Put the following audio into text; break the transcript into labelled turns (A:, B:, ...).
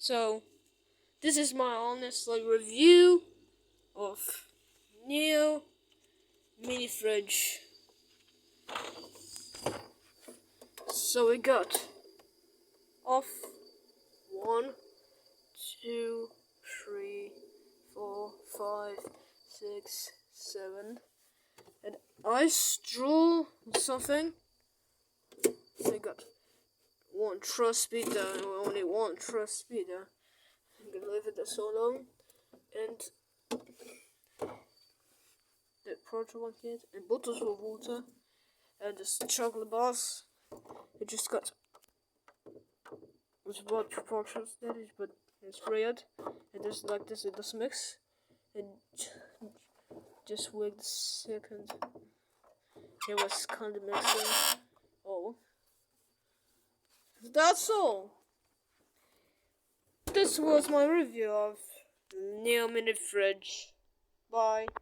A: So this is my honest review of new mini fridge. So we got off 1, 2, 3, 4, 5, 6, 7, and ice draw something. We got one trust speeder, only one trust speeder. I'm gonna leave it there so long, and the proto one kit, and bottles of water, and this chocolate bars. It just got about proportions that is, but it's red. And just like this, it does mix. And just wait a second. It was kind of mixing. Oh, that's all. This was my review of new mini fridge. Bye.